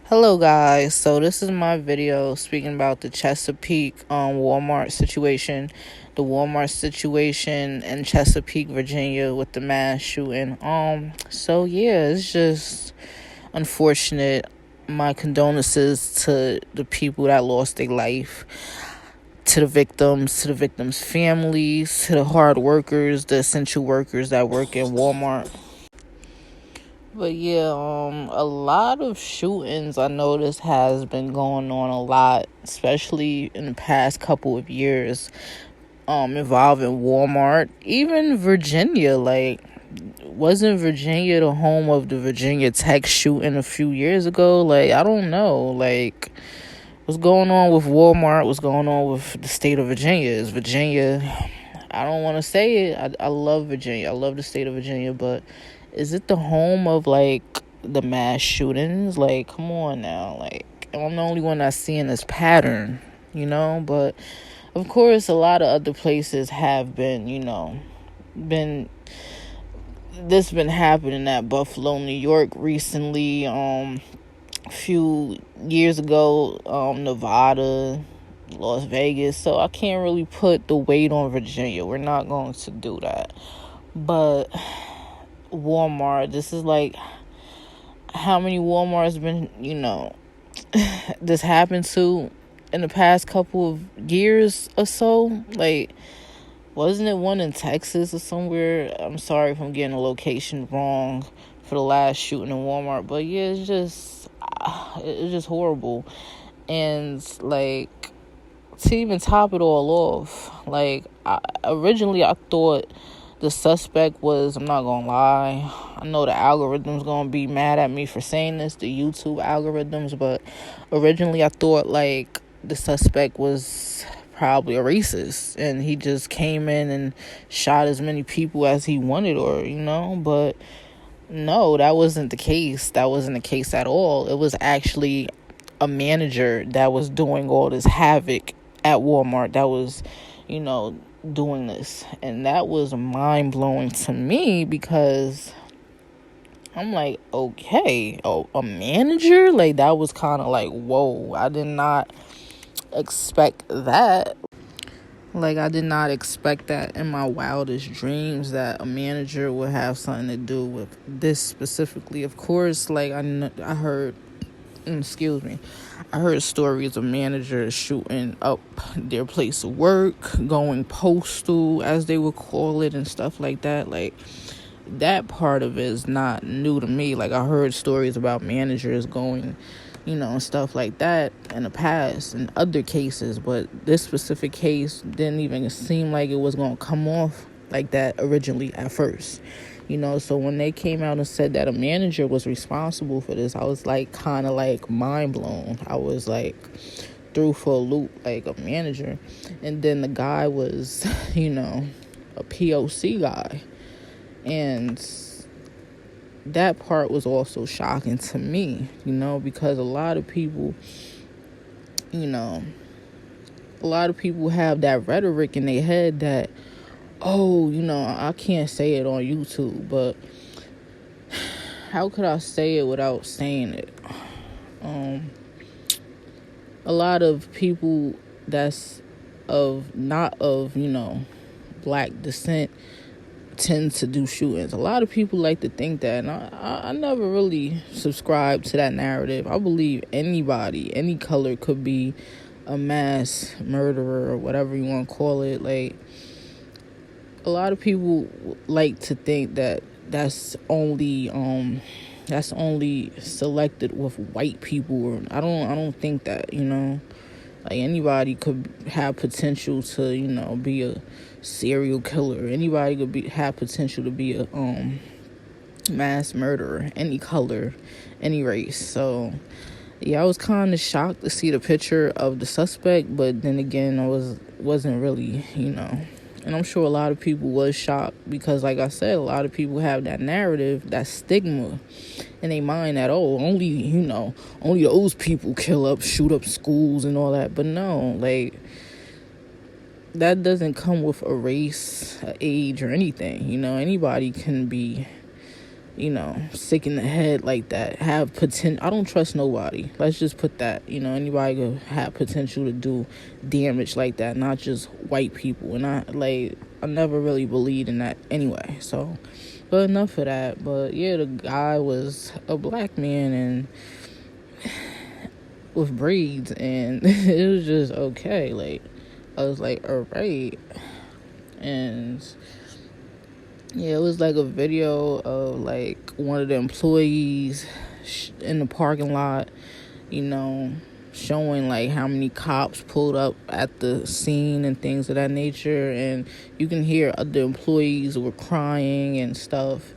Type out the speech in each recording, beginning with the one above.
Hello guys, so this is my video speaking about the Chesapeake Walmart situation. The Walmart situation in Chesapeake, Virginia with the mass shooting. So yeah, it's just unfortunate. My condolences to the people that lost their life, to the victims' families, to the hard workers, the essential workers that work in Walmart. But yeah, a lot of shootings I noticed has been going on a lot, especially in the past couple of years, involving Walmart, even Virginia. Like, wasn't Virginia the home of the Virginia Tech shooting a few years ago? Like, I don't know. Like, what's going on with Walmart? What's going on with the state of Virginia? Is Virginia, I don't want to say it. I love Virginia. I love the state of Virginia, but is it the home of, like, the mass shootings? Like, come on now. Like, I'm the only one that's seeing this pattern, But, of course, a lot of other places have been, been happening at Buffalo, New York recently. A few years ago, Nevada, Las Vegas. So I can't really put the weight on Virginia. We're not going to do that. But Walmart, this is like, how many Walmarts been, this happened to in the past couple of years or so? Like, wasn't it one in Texas or somewhere? I'm sorry if I'm getting the location wrong for the last shooting in Walmart, but yeah, it's just horrible. And like, to even top it all off, like, originally I thought the suspect was, I'm not gonna lie, I know the algorithm's gonna be mad at me for saying this, the YouTube algorithms, but originally I thought, like, the suspect was probably a racist and he just came in and shot as many people as he wanted, but no, that wasn't the case. That wasn't the case at all. It was actually a manager that was doing all this havoc at Walmart that was, doing this. And that was mind-blowing to me because I'm like, okay, a manager? Like, that was kind of like, whoa, I did not expect that. Like, I did not expect that in my wildest dreams, that a manager would have something to do with this specifically. Of course, like, I heard, I heard stories of managers shooting up their place of work, going postal, as they would call it, and stuff like that. Like, that part of it is not new to me. Like, I heard stories about managers going, and stuff like that in the past, in other cases, but this specific case didn't even seem like it was going to come off like that originally at first. So when they came out and said that a manager was responsible for this, I was like, kind of like mind blown. I was like through for a loop, like, a manager. And then the guy was, a POC guy. And that part was also shocking to me, because a lot of people have that rhetoric in their head that, I can't say it on YouTube, but how could I say it without saying it? A lot of people that's not of black descent tend to do shootings. A lot of people like to think that, and I never really subscribed to that narrative. I believe anybody, any color, could be a mass murderer or whatever you want to call it. Like, a lot of people like to think that that's only selected with white people, or I don't think that, like, anybody could have potential to, be a serial killer. Anybody could have potential to be a mass murderer, any color, any race. So yeah, I was kind of shocked to see the picture of the suspect, but then again, I wasn't really, and I'm sure a lot of people was shocked because, like I said, a lot of people have that narrative, that stigma in their mind that, only those people shoot up schools and all that. But no, like, that doesn't come with a race, a age, or anything. Anybody can be sick in the head like that, have potential. I don't trust nobody. Let's just put that. Anybody could have potential to do damage like that, not just white people. And I never really believed in that anyway. So, but enough of that. But yeah, the guy was a black man and with braids, and it was just okay. Like, I was like, all right. And yeah, it was like a video of like one of the employees in the parking lot, showing like how many cops pulled up at the scene and things of that nature. And you can hear other employees were crying and stuff.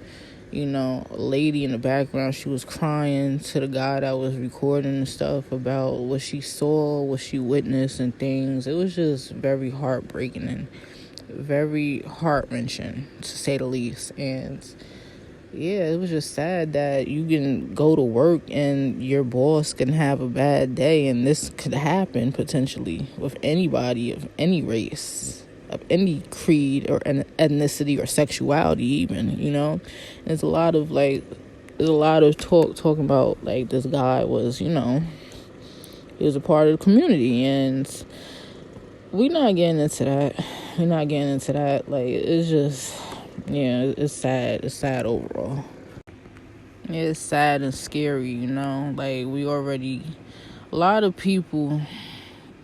A lady in the background, she was crying to the guy that was recording and stuff about what she saw, what she witnessed and things. It was just very heartbreaking and very heart-wrenching, to say the least. And yeah, it was just sad that you can go to work and your boss can have a bad day, and this could happen potentially with anybody of any race, of any creed or ethnicity or sexuality even. There's a lot of talking about like this guy was, he was a part of the community, and we're not getting into that. Like, it's just, it's sad. It's sad overall. It's sad and scary, Like, a lot of people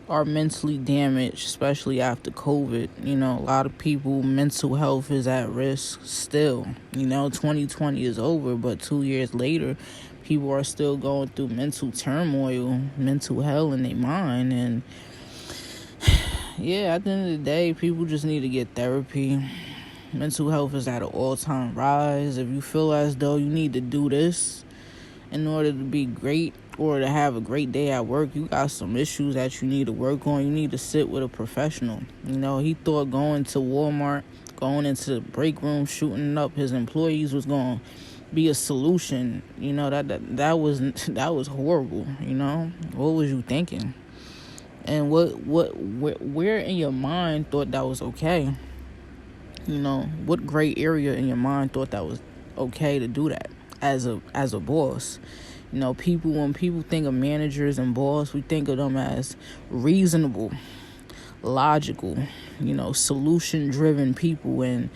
are mentally damaged, especially after COVID. A lot of people, mental health is at risk still. 2020 is over, but 2 years later, people are still going through mental turmoil, mental hell in their mind. And yeah, at the end of the day, people just need to get therapy. Mental health is at an all-time rise. If you feel as though you need to do this in order to be great or to have a great day at work, you got some issues that you need to work on. You need to sit with a professional. He thought going to Walmart, going into the break room, shooting up his employees was going to be a solution. That was horrible. What was you thinking? And where in your mind thought that was okay? What gray area in your mind thought that was okay to do that as a boss? When people think of managers and boss, we think of them as reasonable, logical, solution-driven people. And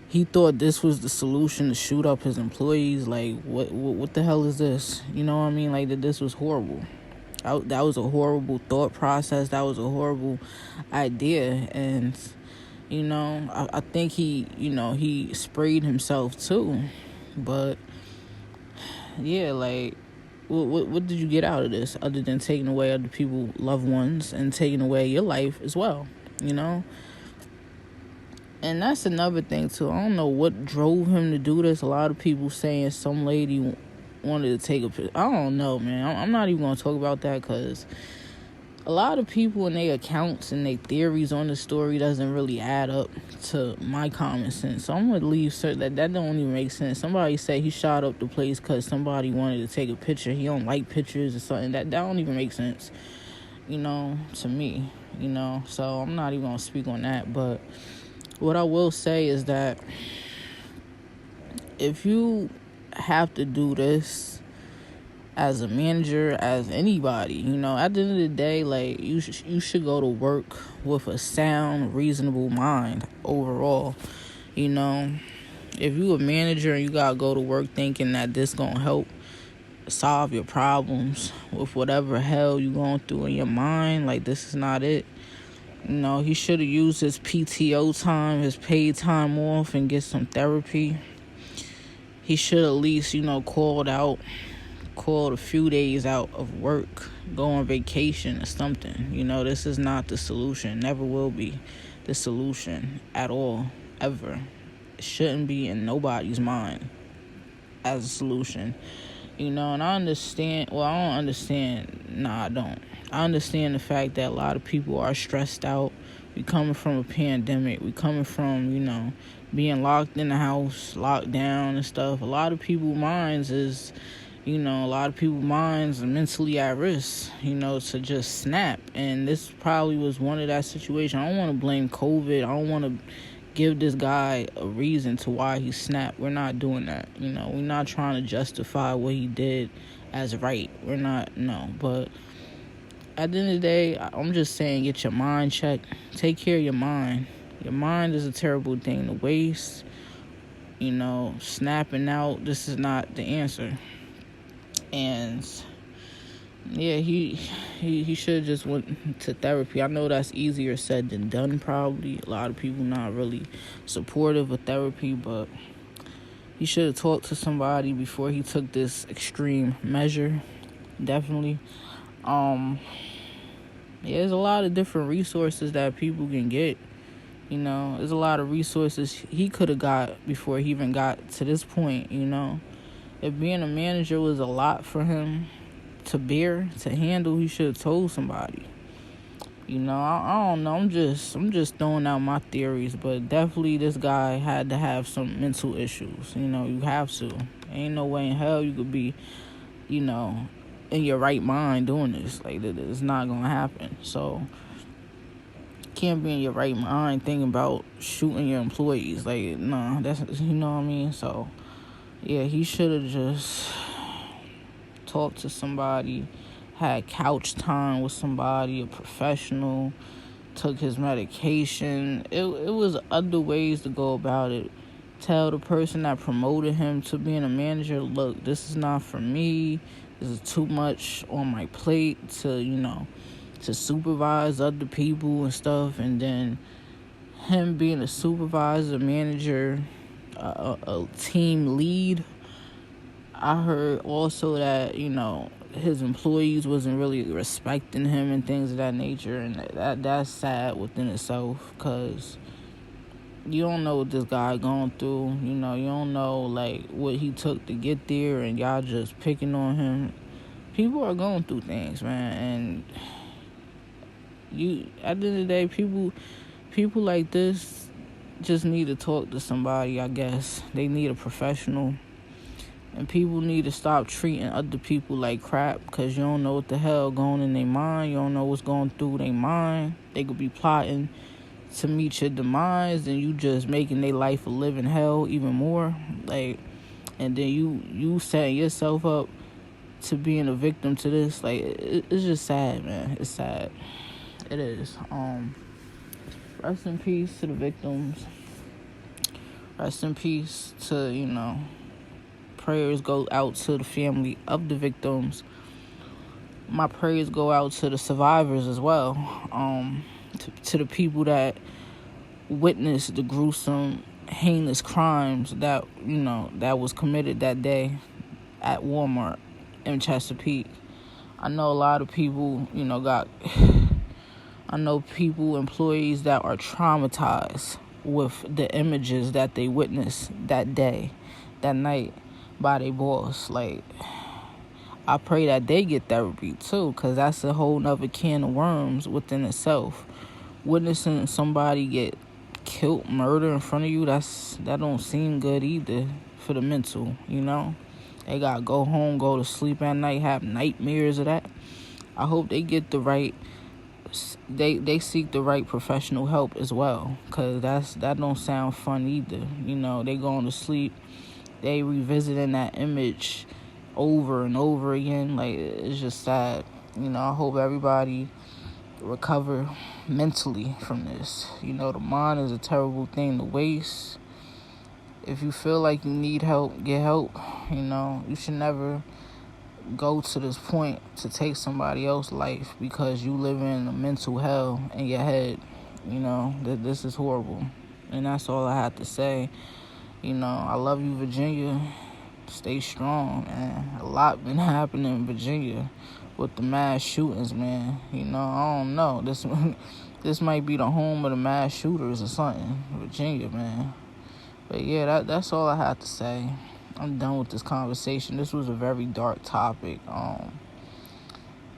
he thought this was the solution to shoot up his employees. Like, what the hell is this? You know what I mean? Like, that this was horrible. That was a horrible thought process. That was a horrible idea. And, I think he sprayed himself too. But, yeah, like, what did you get out of this other than taking away other people's loved ones and taking away your life as well, And that's another thing, too. I don't know what drove him to do this. A lot of people saying some lady wanted to take a picture. I don't know, man. I'm not even going to talk about that because a lot of people and their accounts and their theories on the story doesn't really add up to my common sense. So I'm going to leave that don't even make sense. Somebody said he shot up the place because somebody wanted to take a picture. He don't like pictures or something. That don't even make sense, to me, So I'm not even going to speak on that. But what I will say is that if you have to do this as a manager, as anybody, at the end of the day, like, you should go to work with a sound, reasonable mind overall. If you a manager and you gotta go to work thinking that this gonna help solve your problems with whatever hell you going through in your mind, like, this is not it. He should have used his PTO time, his paid time off, and get some therapy. He should at least, called a few days out of work, go on vacation or something. This is not the solution. Never will be the solution at all, ever. It shouldn't be in nobody's mind as a solution. And I understand, I don't understand. Nah, I don't. I understand the fact that a lot of people are stressed out. We coming from a pandemic. We coming from, being locked in the house, locked down and stuff. A lot of people's minds is, a lot of people's minds are mentally at risk, to just snap. And this probably was one of that situation. I don't want to blame COVID. I don't want to give this guy a reason to why he snapped. We're not doing that. We're not trying to justify what he did as right. We're not, no. But at the end of the day, I'm just saying, get your mind checked. Take care of your mind. Your mind is a terrible thing to waste. Snapping out, this is not the answer. And yeah, he should have just went to therapy. I know that's easier said than done, probably. A lot of people not really supportive of therapy, but he should have talked to somebody before he took this extreme measure. Definitely. Yeah, there's a lot of different resources that people can get. There's a lot of resources he could have got before he even got to this point. If being a manager was a lot for him to bear, to handle, he should have told somebody. I don't know. I'm just throwing out my theories, but definitely this guy had to have some mental issues. You have to. Ain't no way in hell you could be, in your right mind doing this. Like, it's not gonna happen. So, can't be in your right mind thinking about shooting your employees. Like, nah, that's, you know what I mean? So, yeah, he should have just talked to somebody, had couch time with somebody, a professional, took his medication. It was other ways to go about it. Tell the person that promoted him to being a manager, look, this is not for me. This is too much on my plate to, to supervise other people and stuff. And then him being a supervisor, manager, a team lead, I heard also that, his employees wasn't really respecting him and things of that nature. And that's sad within itself, because you don't know what this guy going through. You don't know, like, what he took to get there, and y'all just picking on him. People are going through things, man. And at the end of the day, people like this just need to talk to somebody, I guess. They need a professional. And people need to stop treating other people like crap, because you don't know what the hell going in their mind. You don't know what's going through their mind. They could be plotting to meet your demise, and you just making their life a living hell even more. Like, and then you setting yourself up to being a victim to this. Like, it's just sad, man. It's sad. It is. Rest in peace to the victims. Rest in peace to, prayers go out to the family of the victims. My prayers go out to the survivors as well. To the people that witnessed the gruesome, heinous crimes that, that was committed that day at Walmart in Chesapeake. I know a lot of people, I know people, employees that are traumatized with the images that they witnessed that day, that night, by their boss. Like, I pray that they get therapy too, because that's a whole nother can of worms within itself. Witnessing somebody get killed, murder in front of you, that don't seem good either for the mental. They gotta go home, go to sleep at night, have nightmares of that. I hope they get the right, they seek the right professional help as well, because that don't sound fun either. They going to sleep, they revisiting that image over and over again. Like, it's just sad. I hope everybody recover mentally from this. The mind is a terrible thing to waste. If you feel like you need help, get help. You should never go to this point to take somebody else's life because you live in a mental hell in your head. That this is horrible. And that's all I have to say. I love you, Virginia. Stay strong, man. A lot been happening in Virginia with the mass shootings, man. I don't know. This might be the home of the mass shooters or something. Virginia, man. But yeah, that's all I have to say. I'm done with this conversation. This was a very dark topic.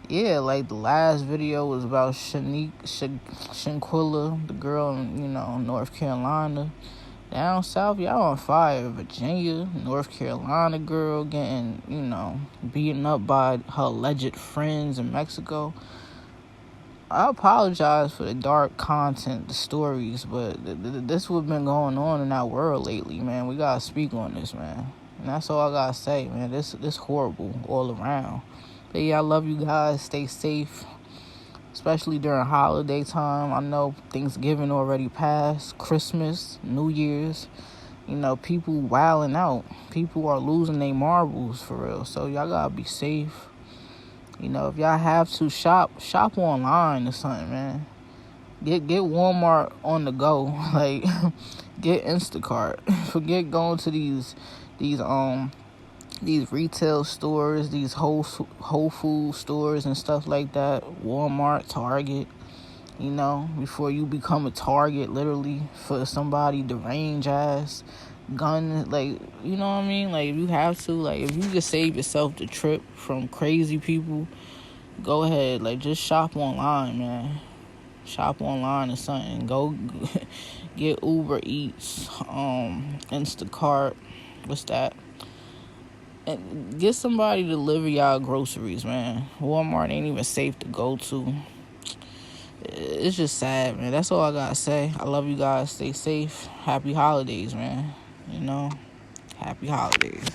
Yeah, like the last video was about Shanquilla, the girl in, North Carolina. Down south, y'all on fire. Virginia, North Carolina girl getting, beaten up by her alleged friends in Mexico. I apologize for the dark content, the stories, but this what's been going on in our world lately, man. We gotta speak on this, man. And that's all I gotta say, man. This horrible all around. But yeah, I love you guys. Stay safe, especially during holiday time. I know Thanksgiving already passed, Christmas, New Year's. People wilding out. People are losing their marbles for real. So y'all gotta be safe. If y'all have to shop online or something, man. Get Walmart on the go. Like, get Instacart. Forget going to these retail stores, these Whole Food stores and stuff like that. Walmart, Target. Before you become a target, literally, for somebody deranged ass gun, like, you know what I mean? Like, if you have to, like, if you can save yourself the trip from crazy people, go ahead. Like, just shop online, man. Shop online or something. Go get Uber Eats, Instacart, what's that? And get somebody to deliver y'all groceries, man. Walmart ain't even safe to go to. It's just sad, man. That's all I gotta say. I love you guys. Stay safe. Happy holidays, man. Happy holidays.